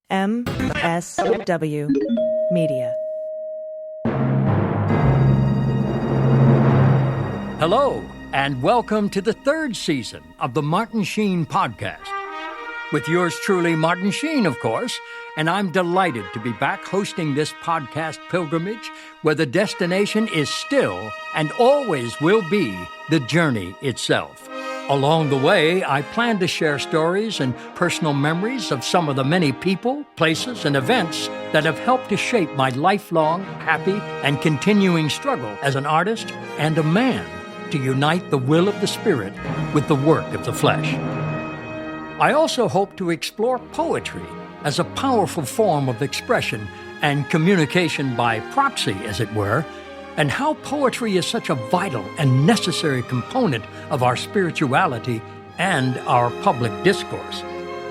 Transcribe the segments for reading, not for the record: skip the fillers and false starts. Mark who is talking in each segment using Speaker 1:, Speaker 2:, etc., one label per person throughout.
Speaker 1: MSW Media.
Speaker 2: Hello, and welcome to the third season of the Martin Sheen podcast. With yours truly, Martin Sheen, of course, and I'm delighted to be back hosting this podcast pilgrimage where the destination is still and always will be the journey itself. Along the way, I plan to share stories and personal memories of some of the many people, places, and events that have helped to shape my lifelong, happy, and continuing struggle as an artist and a man to unite the will of the spirit with the work of the flesh. I also hope to explore poetry as a powerful form of expression and communication by proxy, as it were, and how poetry is such a vital and necessary component of our spirituality and our public discourse.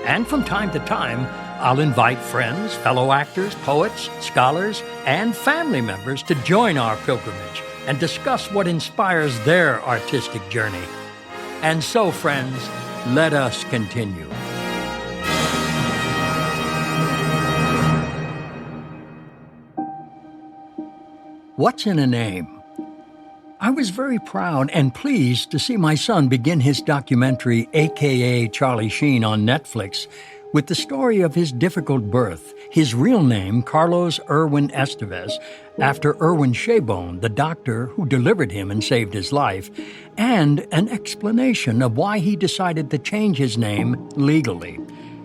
Speaker 2: And from time to time, I'll invite friends, fellow actors, poets, scholars, and family members to join our pilgrimage and discuss what inspires their artistic journey. And so, friends, let us continue. What's in a name? I was very proud and pleased to see my son begin his documentary, a.k.a. Charlie Sheen, on Netflix, with the story of his difficult birth, his real name, Carlos Irwin Estevez, after Irwin Shaybone, the doctor who delivered him and saved his life, and an explanation of why he decided to change his name legally.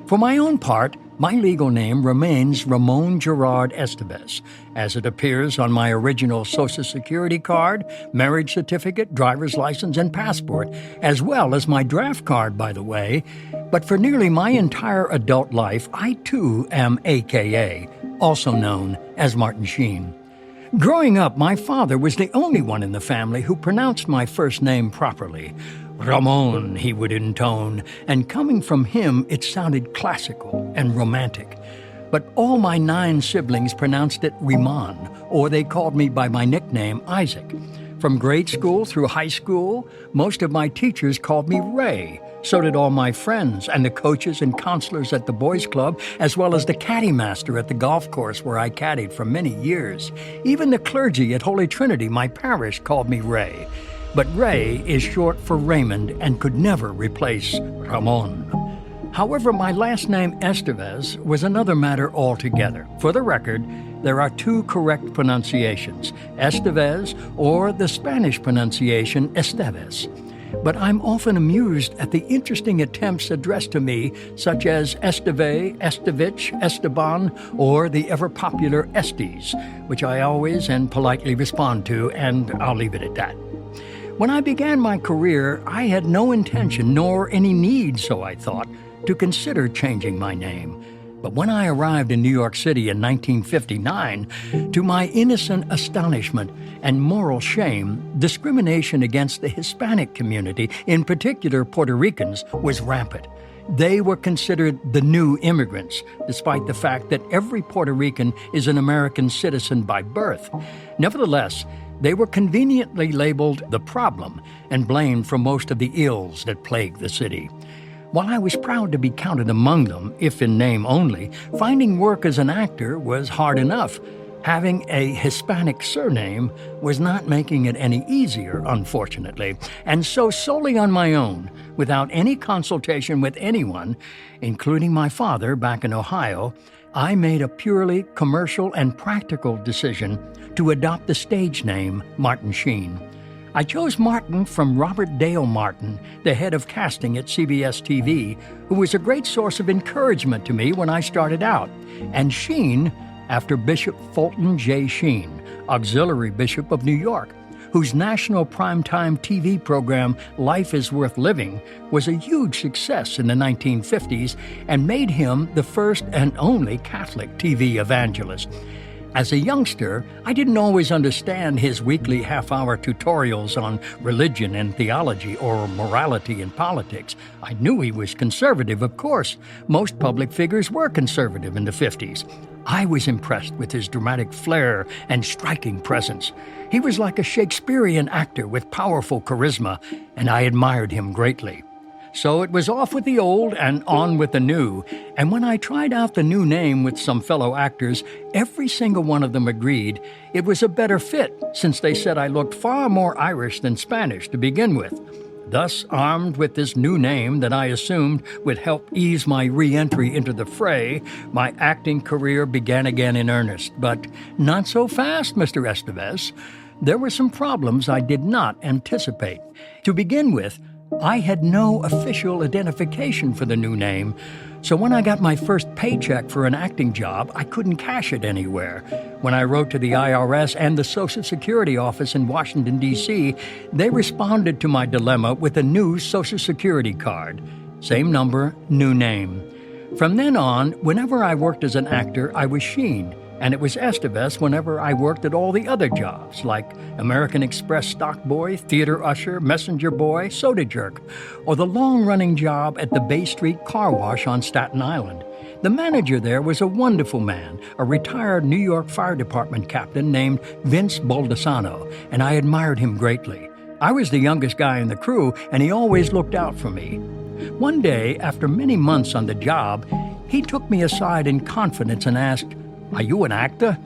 Speaker 2: For my own part, my legal name remains Ramon Gerard Estevez, as it appears on my original Social Security card, marriage certificate, driver's license, and passport, as well as my draft card, by the way. But for nearly my entire adult life, I too am AKA, also known as Martin Sheen. Growing up, my father was the only one in the family who pronounced my first name properly. Ramon, he would intone, and coming from him, it sounded classical and romantic. But all my 9 siblings pronounced it Riman, or they called me by my nickname Isaac. From grade school through high school, most of my teachers called me Ray. So did all my friends and the coaches and counselors at the boys' club, as well as the caddy master at the golf course where I caddied for many years. Even the clergy at Holy Trinity, my parish, called me Ray. But Ray is short for Raymond and could never replace Ramon. However, my last name Estevez was another matter altogether. For the record, there are 2 correct pronunciations, Estevez or the Spanish pronunciation Estevez. But I'm often amused at the interesting attempts addressed to me, such as Esteve, Estevich, Esteban, or the ever-popular Estes, which I always and politely respond to, and I'll leave it at that. When I began my career, I had no intention, nor any need, so I thought, to consider changing my name. But when I arrived in New York City in 1959, to my innocent astonishment and moral shame, discrimination against the Hispanic community, in particular Puerto Ricans, was rampant. They were considered the new immigrants, despite the fact that every Puerto Rican is an American citizen by birth. Nevertheless, they were conveniently labeled the problem and blamed for most of the ills that plagued the city. While I was proud to be counted among them, if in name only, finding work as an actor was hard enough. Having a Hispanic surname was not making it any easier, unfortunately. And so solely on my own, without any consultation with anyone, including my father back in Ohio, I made a purely commercial and practical decision to adopt the stage name Martin Sheen. I chose Martin from Robert Dale Martin, the head of casting at CBS TV, who was a great source of encouragement to me when I started out, and Sheen after Bishop Fulton J. Sheen, Auxiliary Bishop of New York, whose national primetime TV program Life is Worth Living was a huge success in the 1950s and made him the first and only Catholic TV evangelist. As a youngster, I didn't always understand his weekly half-hour tutorials on religion and theology or morality and politics. I knew he was conservative, of course. Most public figures were conservative in the 50s. I was impressed with his dramatic flair and striking presence. He was like a Shakespearean actor with powerful charisma, and I admired him greatly. So it was off with the old and on with the new. And when I tried out the new name with some fellow actors, every single one of them agreed it was a better fit, since they said I looked far more Irish than Spanish to begin with. Thus, armed with this new name that I assumed would help ease my re-entry into the fray, my acting career began again in earnest. But not so fast, Mr. Estevez. There were some problems I did not anticipate. To begin with, I had no official identification for the new name, so when I got my first paycheck for an acting job, I couldn't cash it anywhere. When I wrote to the IRS and the Social Security office in Washington, D.C., they responded to my dilemma with a new Social Security card. Same number, new name. From then on, whenever I worked as an actor, I was Sheen, and it was Estevez whenever I worked at all the other jobs, like American Express stock boy, theater usher, messenger boy, soda jerk, or the long-running job at the Bay Street Car Wash on Staten Island. The manager there was a wonderful man, a retired New York Fire Department captain named Vince Baldessano, and I admired him greatly. I was the youngest guy in the crew, and he always looked out for me. One day, after many months on the job, he took me aside in confidence and asked, "Are you an actor?"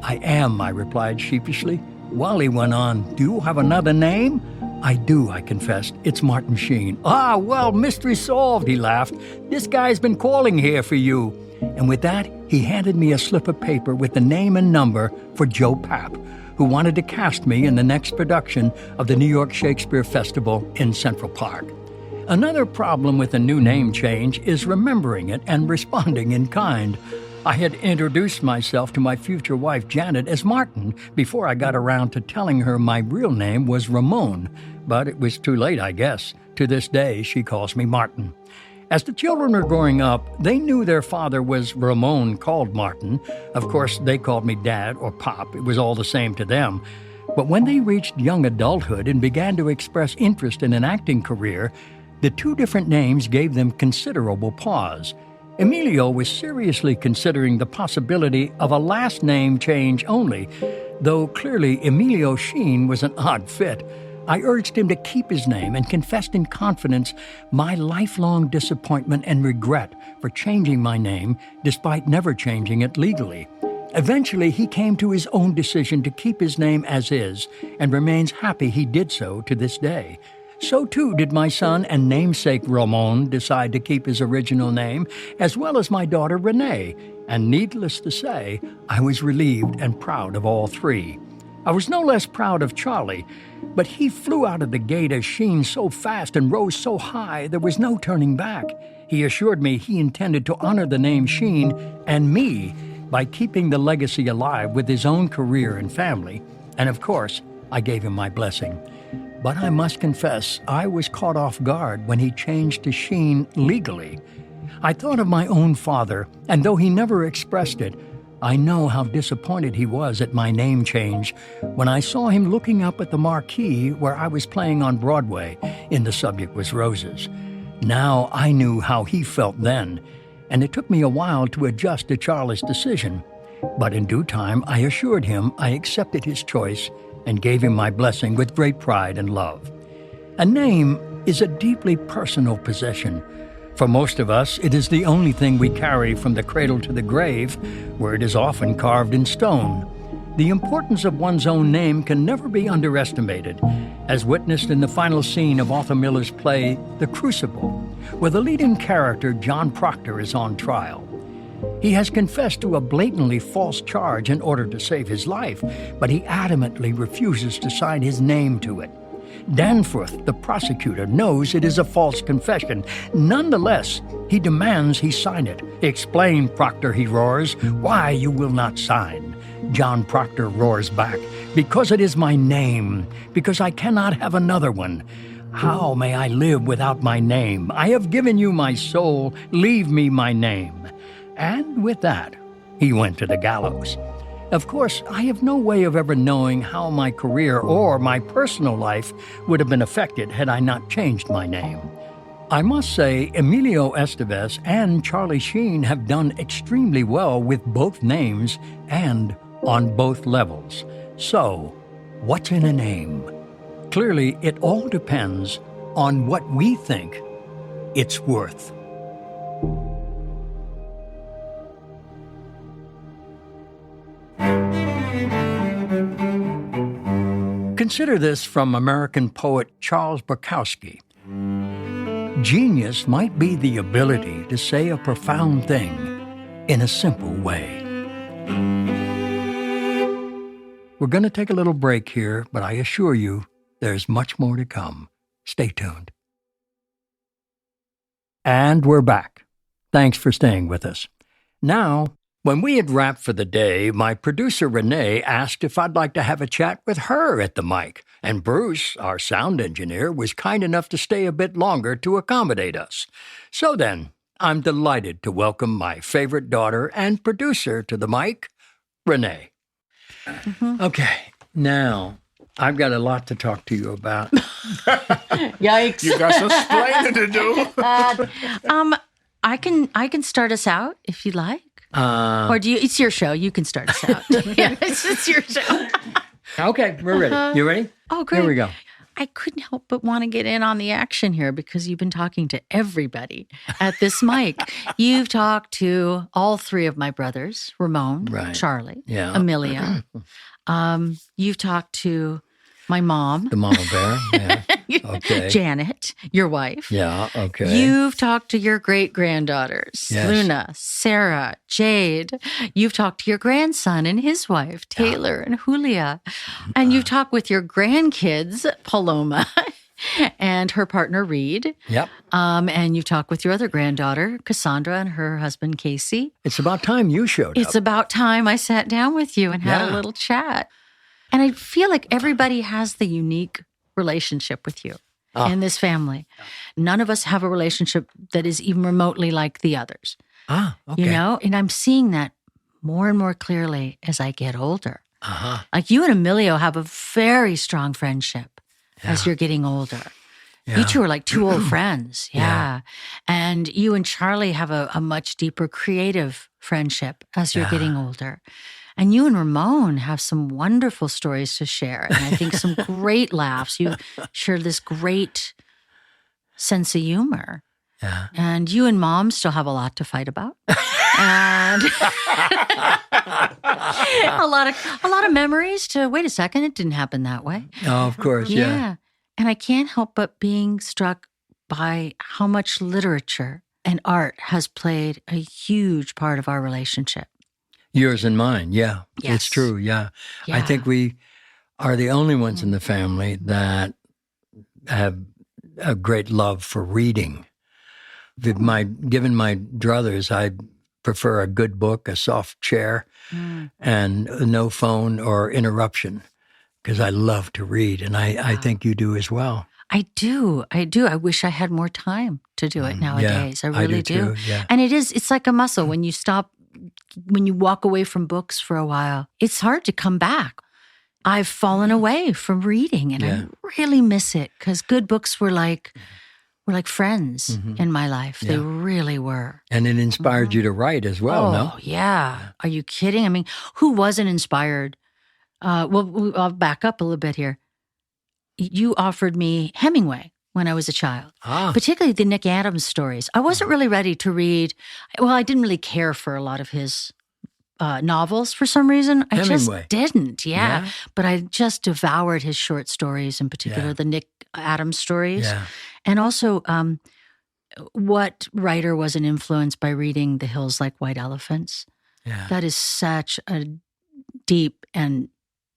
Speaker 2: "I am," I replied sheepishly. Well, he went on, "Do you have another name?" "I do," I confessed. "It's Martin Sheen." "Ah, well, mystery solved," he laughed. "This guy's been calling here for you." And with that, he handed me a slip of paper with the name and number for Joe Papp, who wanted to cast me in the next production of the New York Shakespeare Festival in Central Park. Another problem with a new name change is remembering it and responding in kind. I had introduced myself to my future wife, Janet, as Martin before I got around to telling her my real name was Ramon, but it was too late, I guess. To this day, she calls me Martin. As the children were growing up, they knew their father was Ramon called Martin. Of course, they called me Dad or Pop. It was all the same to them. But when they reached young adulthood and began to express interest in an acting career, the two different names gave them considerable pause. Emilio was seriously considering the possibility of a last name change only, though clearly Emilio Sheen was an odd fit. I urged him to keep his name and confessed in confidence my lifelong disappointment and regret for changing my name despite never changing it legally. Eventually, he came to his own decision to keep his name as is and remains happy he did so to this day. So too did my son and namesake Ramon decide to keep his original name, as well as my daughter Renee, and needless to say, I was relieved and proud of all three. I was no less proud of Charlie, but he flew out of the gate as Sheen so fast and rose so high there was no turning back. He assured me he intended to honor the name Sheen and me by keeping the legacy alive with his own career and family, and of course, I gave him my blessing. But I must confess, I was caught off guard when he changed to Sheen legally. I thought of my own father, and though he never expressed it, I know how disappointed he was at my name change when I saw him looking up at the marquee where I was playing on Broadway in The Subject Was Roses. Now I knew how he felt then, and it took me a while to adjust to Charlie's decision. But in due time, I assured him I accepted his choice and gave him my blessing with great pride and love. A name is a deeply personal possession. For most of us, it is the only thing we carry from the cradle to the grave, where it is often carved in stone. The importance of one's own name can never be underestimated, as witnessed in the final scene of Arthur Miller's play, The Crucible, where the leading character, John Proctor, is on trial. He has confessed to a blatantly false charge in order to save his life, but he adamantly refuses to sign his name to it. Danforth, the prosecutor, knows it is a false confession. Nonetheless, he demands he sign it. "Explain, Proctor," he roars, "why you will not sign." John Proctor roars back, "Because it is my name, because I cannot have another one. How may I live without my name? I have given you my soul, leave me my name." And with that, he went to the gallows. Of course, I have no way of ever knowing how my career or my personal life would have been affected had I not changed my name. I must say, Emilio Estevez and Charlie Sheen have done extremely well with both names and on both levels. So, what's in a name? Clearly, it all depends on what we think it's worth. Consider this from American poet Charles Bukowski. Genius might be the ability to say a profound thing in a simple way. We're going to take a little break here, but I assure you there's much more to come. Stay tuned. And we're back. Thanks for staying with us. Now, when we had wrapped for the day, my producer Renee asked if I'd like to have a chat with her at the mic, and Bruce, our sound engineer, was kind enough to stay a bit longer to accommodate us. So then, I'm delighted to welcome my favorite daughter and producer to the mic, Renee. Okay, now I've got a lot to talk to you about.
Speaker 3: Yikes.
Speaker 4: You got some explaining to do.
Speaker 3: I can start us out if you'd like. Or do you? It's your show. You can start us out. Yeah, it's your show.
Speaker 2: Okay, we're ready. You ready?
Speaker 3: Oh, great.
Speaker 2: Here we go.
Speaker 3: I couldn't help but want to get in on the action here because you've been talking to everybody at this mic. You've talked to all three of my brothers, Ramon,
Speaker 2: Right.
Speaker 3: Charlie,
Speaker 2: Yeah.
Speaker 3: Emilio. You've talked to my mom,
Speaker 2: The mama bear. Yeah. Okay.
Speaker 3: Janet, your wife.
Speaker 2: Yeah, okay.
Speaker 3: You've talked to your great-granddaughters,
Speaker 2: Yes.
Speaker 3: Luna, Sarah, Jade. You've talked to your grandson and his wife, Taylor and Julia. And you've talked with your grandkids, Paloma and her partner, Reed.
Speaker 2: Yep.
Speaker 3: And you've talked with your other granddaughter, Cassandra, and her husband, Casey.
Speaker 2: It's about time you showed
Speaker 3: It's
Speaker 2: up.
Speaker 3: about time I sat down with you and had a
Speaker 2: Yeah.
Speaker 3: little chat. And I feel like everybody has the unique relationship with you in this family. None of us have a relationship that is even remotely like the others.
Speaker 2: Okay.
Speaker 3: You know, and I'm seeing that more and more clearly as I get older.
Speaker 2: Uh-huh.
Speaker 3: Like you and Emilio have a very strong friendship as you're getting older.
Speaker 2: Yeah.
Speaker 3: You two are like two old friends. Yeah.
Speaker 2: Yeah.
Speaker 3: And you and Charlie have a much deeper creative friendship as you're getting older. And you and Ramon have some wonderful stories to share. And I think some great laughs. You share this great sense of humor.
Speaker 2: Yeah.
Speaker 3: And you and Mom still have a lot to fight about. And a lot of memories to, wait a second, it didn't happen that way.
Speaker 2: Oh, of course, yeah.
Speaker 3: And I can't help but being struck by how much literature and art has played a huge part of our relationship.
Speaker 2: Yours and mine, yeah.
Speaker 3: Yes.
Speaker 2: It's true, yeah. I
Speaker 3: Yeah.
Speaker 2: think we are the only ones in the family that have a great love for reading. Given my druthers, I prefer a good book, a soft chair, and no phone or interruption, because I love to read, and I think you do as well.
Speaker 3: I do. I wish I had more time to do it nowadays. I really
Speaker 2: do. Too, yeah.
Speaker 3: And it's like a muscle. When you walk away from books for a while, it's hard to come back. I've fallen away from reading and I really miss it because good books were like friends in my life. They really were.
Speaker 2: And it inspired you to write as well, no?
Speaker 3: Oh, yeah. Are you kidding? I mean, who wasn't inspired? Well, I'll back up a little bit here. You offered me Hemingway when I was a child, particularly the Nick Adams stories. I wasn't really ready to read. Well, I didn't really care for a lot of his novels for some reason. I
Speaker 2: Hemingway.
Speaker 3: just didn't, But I just devoured his short stories, in particular the Nick Adams stories.
Speaker 2: Yeah.
Speaker 3: And also, what writer wasn't influenced by reading The Hills Like White Elephants?
Speaker 2: Yeah.
Speaker 3: That is such a deep and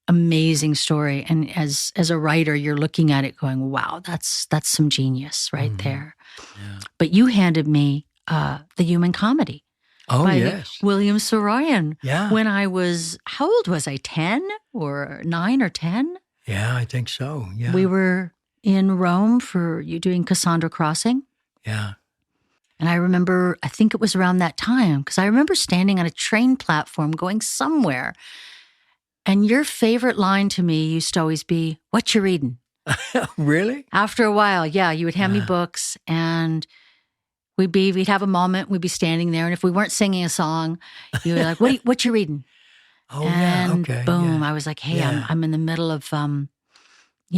Speaker 3: amazing story. And as a writer, you're looking at it going, wow, that's some genius right there.
Speaker 2: Yeah.
Speaker 3: But you handed me The Human Comedy
Speaker 2: Oh,
Speaker 3: by
Speaker 2: yes.
Speaker 3: William Saroyan.
Speaker 2: Yeah.
Speaker 3: When I was, how old was I, 10 or 9 or 10?
Speaker 2: Yeah, I think so. Yeah.
Speaker 3: We were in Rome for you doing Cassandra Crossing.
Speaker 2: Yeah.
Speaker 3: And I remember, I think it was around that time, because I remember standing on a train platform going somewhere. And your favorite line to me used to always be, "What you reading?"
Speaker 2: Really?
Speaker 3: After a while, you would hand me books and we'd have a moment, we'd be standing there. And if we weren't singing a song, you were like, what you reading?
Speaker 2: Oh,
Speaker 3: And
Speaker 2: yeah. Okay.
Speaker 3: boom,
Speaker 2: Yeah.
Speaker 3: I was like, hey,
Speaker 2: Yeah.
Speaker 3: I'm in the middle of,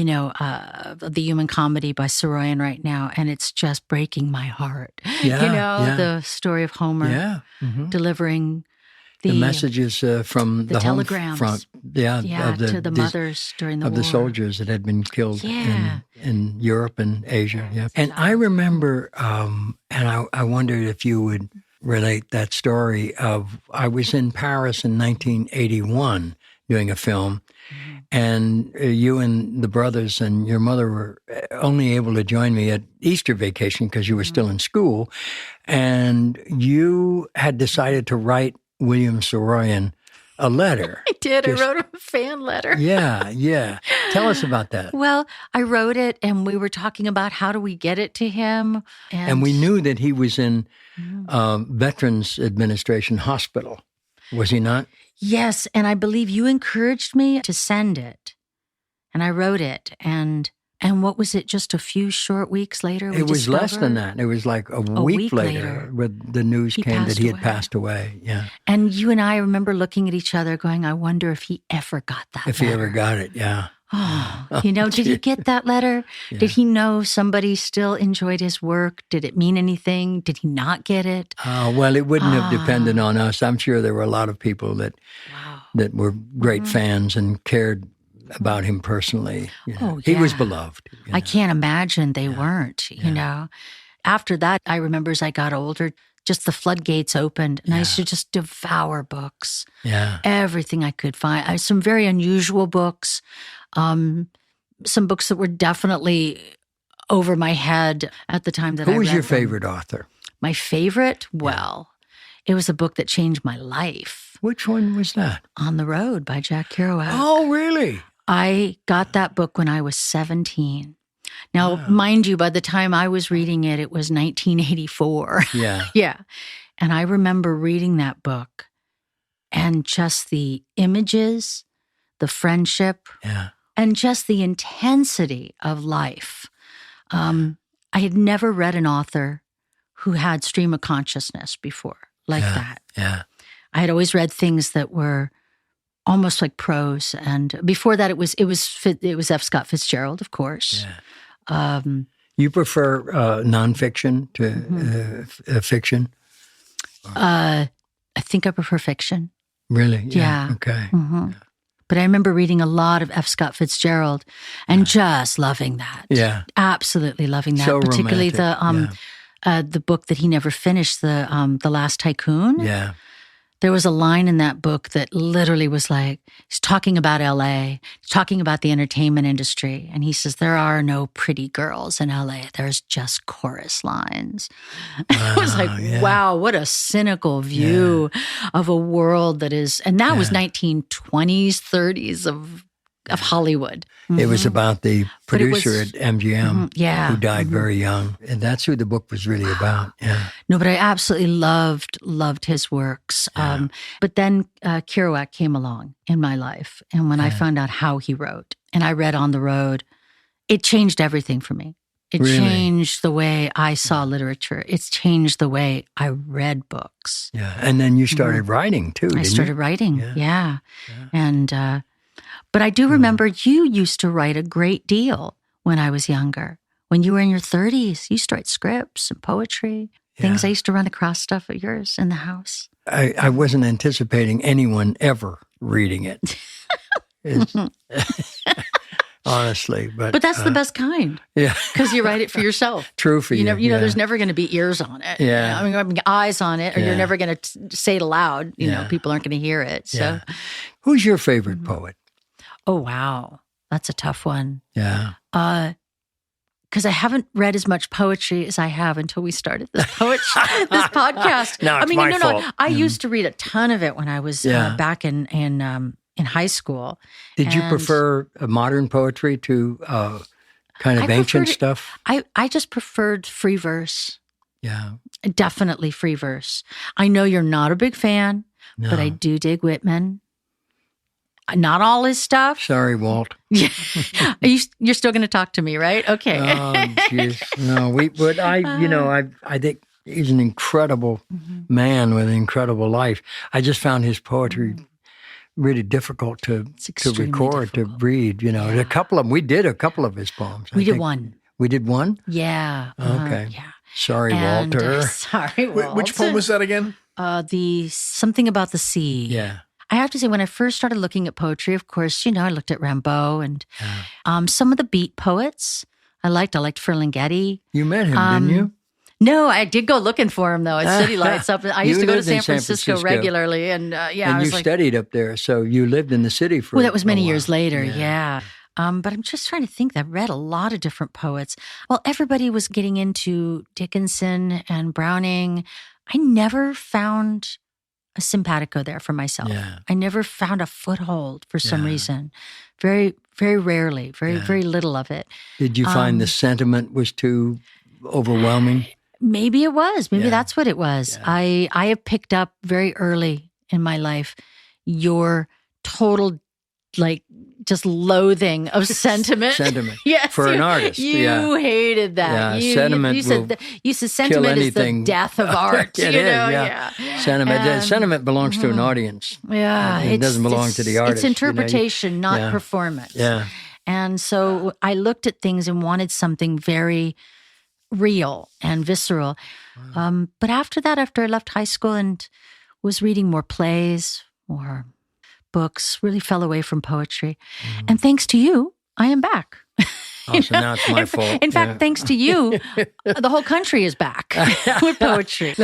Speaker 3: The Human Comedy by Soroyan right now, and it's just breaking my heart.
Speaker 2: Yeah,
Speaker 3: The story of Homer delivering
Speaker 2: the messages from the home
Speaker 3: telegrams.
Speaker 2: front,
Speaker 3: to the mothers during the war.
Speaker 2: The soldiers that had been killed in Europe and Asia. Yeah, and I remember, and I wondered if you would relate that story of I was in Paris in 1981 doing a film. And you and the brothers and your mother were only able to join me at Easter vacation because you were still in school. And you had decided to write William Soroyan a letter.
Speaker 3: I did. I wrote him a fan letter.
Speaker 2: Yeah. Tell us about that.
Speaker 3: Well, I wrote it, and we were talking about how do we get it to him.
Speaker 2: And we knew that he was in Veterans Administration Hospital. Was he not?
Speaker 3: Yes, and I believe you encouraged me to send it. And I wrote it, and what was it, just a few short weeks later?
Speaker 2: It was less than that. It was like a week later where the news came that he had passed away. Yeah.
Speaker 3: And you and I remember looking at each other going, I wonder if he ever got that
Speaker 2: If
Speaker 3: letter.
Speaker 2: he ever got it, yeah.
Speaker 3: Did he get that letter?
Speaker 2: Yeah.
Speaker 3: Did he know somebody still enjoyed his work? Did it mean anything? Did he not get it?
Speaker 2: Well, it wouldn't have depended on us. I'm sure there were a lot of people that were great fans and cared about him personally. He was beloved.
Speaker 3: I can't imagine they weren't, you know. After that, I remember as I got older, just the floodgates opened, and I used to just devour books.
Speaker 2: Yeah.
Speaker 3: Everything I could find. Some very unusual books, some books that were definitely over my head at the time that I read them.
Speaker 2: Who was your favorite author?
Speaker 3: My favorite? Well, it was a book that changed my life.
Speaker 2: Which one was that?
Speaker 3: On the Road by Jack Kerouac.
Speaker 2: Oh, really?
Speaker 3: I got that book when I was 17. Now, mind you, by the time I was reading it, it was 1984.
Speaker 2: Yeah.
Speaker 3: Yeah. And I remember reading that book and just the images, the friendship, and just the intensity of life. I had never read an author who had stream of consciousness before like that.
Speaker 2: Yeah.
Speaker 3: I had always read things that were almost like prose, and before that, it was F. Scott Fitzgerald, of course.
Speaker 2: Yeah. You prefer nonfiction to fiction?
Speaker 3: I think I prefer fiction.
Speaker 2: Really?
Speaker 3: Yeah.
Speaker 2: Okay.
Speaker 3: Mm-hmm. But I remember reading a lot of F. Scott Fitzgerald and just loving that.
Speaker 2: Yeah.
Speaker 3: Absolutely loving that.
Speaker 2: So
Speaker 3: particularly
Speaker 2: romantic.
Speaker 3: The book that he never finished, the Last Tycoon.
Speaker 2: Yeah.
Speaker 3: There was a line in that book that literally was like, he's talking about LA, he's talking about the entertainment industry. And he says, there are no pretty girls in LA. There's just chorus lines. I was like, wow, what a cynical view of a world that is, and that was 1920s, 30s of Hollywood.
Speaker 2: It was about the producer at MGM who died very young. And that's who the book was really about. Yeah.
Speaker 3: No, but I absolutely loved his works.
Speaker 2: Yeah.
Speaker 3: But then Kerouac came along in my life. And when I found out how he wrote and I read On the Road, it changed everything for me. It changed the way I saw literature. It's changed the way I read books.
Speaker 2: Yeah. And then you started writing too, didn't you?
Speaker 3: I started writing, yeah. And but I do remember you used to write a great deal when I was younger. When you were in your 30s, you used to write scripts and poetry, things. I used to run across stuff of yours in the house.
Speaker 2: I wasn't anticipating anyone ever reading it. Honestly. But
Speaker 3: that's the best kind.
Speaker 2: Yeah.
Speaker 3: Because you write it for yourself.
Speaker 2: True for you.
Speaker 3: You know, there's never going to be ears on it.
Speaker 2: Yeah.
Speaker 3: I mean, eyes on it, or you're never going to say it aloud. You know, people aren't going to hear it. So,
Speaker 2: who's your favorite poet?
Speaker 3: Oh, wow. That's a tough one.
Speaker 2: Yeah.
Speaker 3: Because I haven't read as much poetry as I have until we started this podcast.
Speaker 2: No, it's my fault.
Speaker 3: I used to read a ton of it when I was back in high school.
Speaker 2: Did you prefer modern poetry to kind of ancient stuff?
Speaker 3: I just preferred free verse.
Speaker 2: Yeah.
Speaker 3: Definitely free verse. I know you're not a big fan, but I do dig Whitman. Not all his stuff.
Speaker 2: Sorry, Walt.
Speaker 3: You're still going to talk to me, right? Okay.
Speaker 2: Oh, jeez. No, but I think he's an incredible man with an incredible life. I just found his poetry really difficult to
Speaker 3: extremely
Speaker 2: record,
Speaker 3: difficult.
Speaker 2: to read. A couple of them. We did a couple of his poems.
Speaker 3: We did one.
Speaker 2: We did one?
Speaker 3: Yeah.
Speaker 2: Okay.
Speaker 3: Yeah.
Speaker 2: Sorry,
Speaker 3: And,
Speaker 2: Walter.
Speaker 3: sorry, Walter.
Speaker 4: Which poem was that again?
Speaker 3: The Something About the Sea.
Speaker 2: Yeah.
Speaker 3: I have to say, when I first started looking at poetry, of course, I looked at Rimbaud and some of the beat poets I liked. I liked Ferlinghetti.
Speaker 2: You met him, didn't you?
Speaker 3: No, I did go looking for him, though, at City Lights. I used
Speaker 2: You
Speaker 3: to go to
Speaker 2: lived in
Speaker 3: San
Speaker 2: San
Speaker 3: Francisco
Speaker 2: Francisco.
Speaker 3: regularly. And I
Speaker 2: And
Speaker 3: was
Speaker 2: you
Speaker 3: like,
Speaker 2: studied up there, so you lived in the city for
Speaker 3: well, that was many
Speaker 2: a while.
Speaker 3: years later, yeah. But I'm just trying to think. I've read a lot of different poets. Well, everybody was getting into Dickinson and Browning. I never found a simpatico there for myself.
Speaker 2: Yeah.
Speaker 3: I never found a foothold for some reason. Very, very rarely, very little of it.
Speaker 2: Did you find the sentiment was too overwhelming?
Speaker 3: Maybe it was. Maybe
Speaker 2: Yeah.
Speaker 3: that's what it was.
Speaker 2: Yeah.
Speaker 3: I have picked up very early in my life your total, just loathing of sentiment.
Speaker 2: Sentiment.
Speaker 3: Yes,
Speaker 2: For an artist.
Speaker 3: You hated that.
Speaker 2: Yeah, sentiment
Speaker 3: You said,
Speaker 2: will
Speaker 3: you said sentiment is the
Speaker 2: anything.
Speaker 3: death of art.
Speaker 2: It is, yeah. Sentiment.
Speaker 3: And-
Speaker 2: sentiment belongs to an audience.
Speaker 3: Yeah,
Speaker 2: It doesn't belong to the artist.
Speaker 3: It's interpretation, not
Speaker 2: Yeah.
Speaker 3: performance.
Speaker 2: Yeah.
Speaker 3: And so I looked at things and wanted something very real and visceral. But after that, after I left high school and was reading more plays, more books, really fell away from poetry. And thanks to you, I am back.
Speaker 2: Oh, so now it's my fault.
Speaker 3: In fact, thanks to you, the whole country is back with poetry.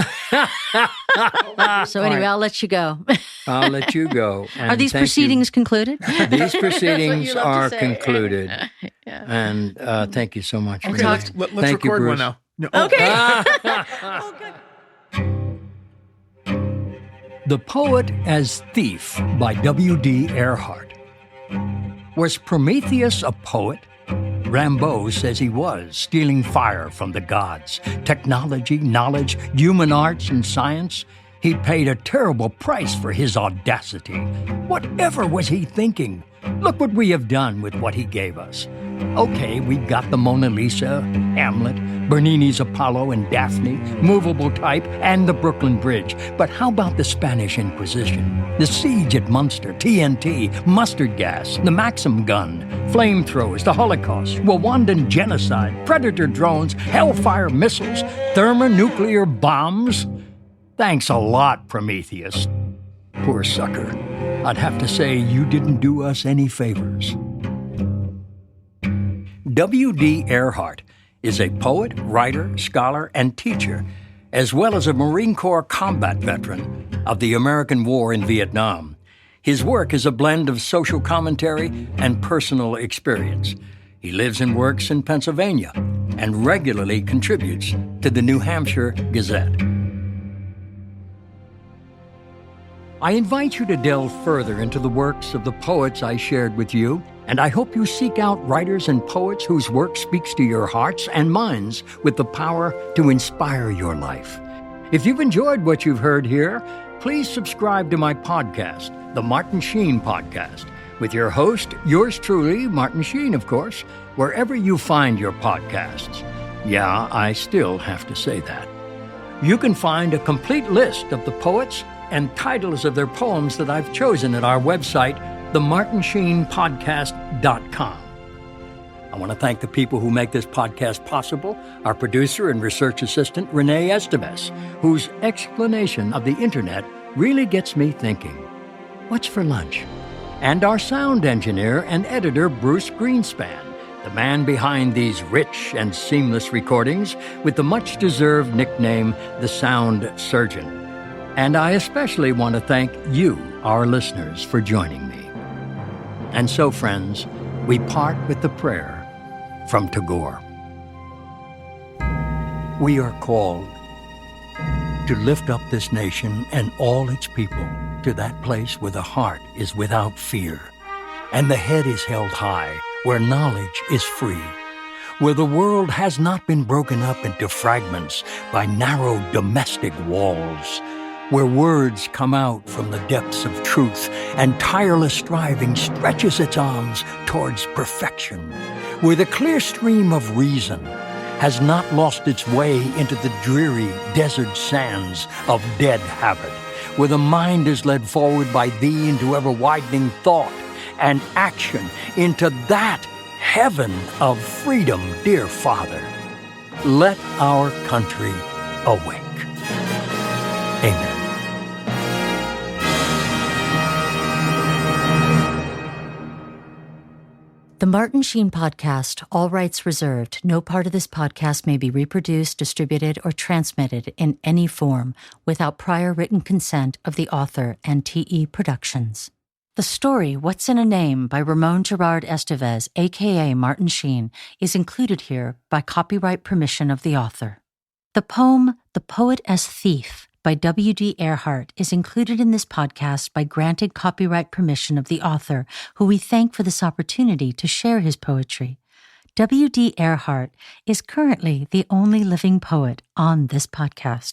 Speaker 3: So anyway, I'll let you go.
Speaker 2: I'll let you go.
Speaker 3: Are
Speaker 2: And
Speaker 3: these
Speaker 2: thank you.
Speaker 3: proceedings concluded?
Speaker 2: These proceedings
Speaker 3: love to
Speaker 2: are
Speaker 3: say.
Speaker 2: concluded. And thank you so much.
Speaker 3: And
Speaker 2: Renee.
Speaker 3: talk-
Speaker 4: Let's
Speaker 2: Thank you,
Speaker 4: record one
Speaker 2: Bruce.
Speaker 4: now. No,
Speaker 3: Okay.
Speaker 2: The Poet as Thief by W.D. Ehrhart. Was Prometheus a poet? Rimbaud says he was, stealing fire from the gods. Technology, knowledge, human arts, and science. He paid a terrible price for his audacity. Whatever was he thinking? Look what we have done with what he gave us. Okay, we've got the Mona Lisa, Hamlet, Bernini's Apollo and Daphne, movable type, and the Brooklyn Bridge. But how about the Spanish Inquisition? The siege at Munster, TNT, mustard gas, the Maxim gun, flamethrowers, the Holocaust, Rwandan genocide, predator drones, Hellfire missiles, thermonuclear bombs? Thanks a lot, Prometheus. Poor sucker. I'd have to say you didn't do us any favors. W.D. Ehrhart is a poet, writer, scholar, and teacher, as well as a Marine Corps combat veteran of the American War in Vietnam. His work is a blend of social commentary and personal experience. He lives and works in Pennsylvania and regularly contributes to the New Hampshire Gazette. I invite you to delve further into the works of the poets I shared with you, and I hope you seek out writers and poets whose work speaks to your hearts and minds with the power to inspire your life. If you've enjoyed what you've heard here, please subscribe to my podcast, The Martin Sheen Podcast, with your host, yours truly, Martin Sheen, of course, wherever you find your podcasts. Yeah, I still have to say that. You can find a complete list of the poets and titles of their poems that I've chosen at our website, themartinsheenpodcast.com. I want to thank the people who make this podcast possible, our producer and research assistant, Renee Estevez, whose explanation of the internet really gets me thinking. What's for lunch? And our sound engineer and editor, Bruce Greenspan, the man behind these rich and seamless recordings with the much-deserved nickname, the Sound Surgeon. And I especially want to thank you, our listeners, for joining me. And so, friends, we part with the prayer from Tagore. We are called to lift up this nation and all its people to that place where the heart is without fear, and the head is held high, where knowledge is free, where the world has not been broken up into fragments by narrow domestic walls, where words come out from the depths of truth and tireless striving stretches its arms towards perfection, where the clear stream of reason has not lost its way into the dreary desert sands of dead habit, where the mind is led forward by thee into ever-widening thought and action into that heaven of freedom, dear Father. Let our country awake. Amen.
Speaker 3: The Martin Sheen Podcast, all rights reserved. No part of this podcast may be reproduced, distributed, or transmitted in any form without prior written consent of the author and TE Productions. The story, What's in a Name, by Ramon Gerard Estevez, a.k.a. Martin Sheen, is included here by copyright permission of the author. The poem, The Poet as Thief, by W.D. Ehrhart, is included in this podcast by granted copyright permission of the author, who we thank for this opportunity to share his poetry. W.D. Ehrhart is currently the only living poet on this podcast.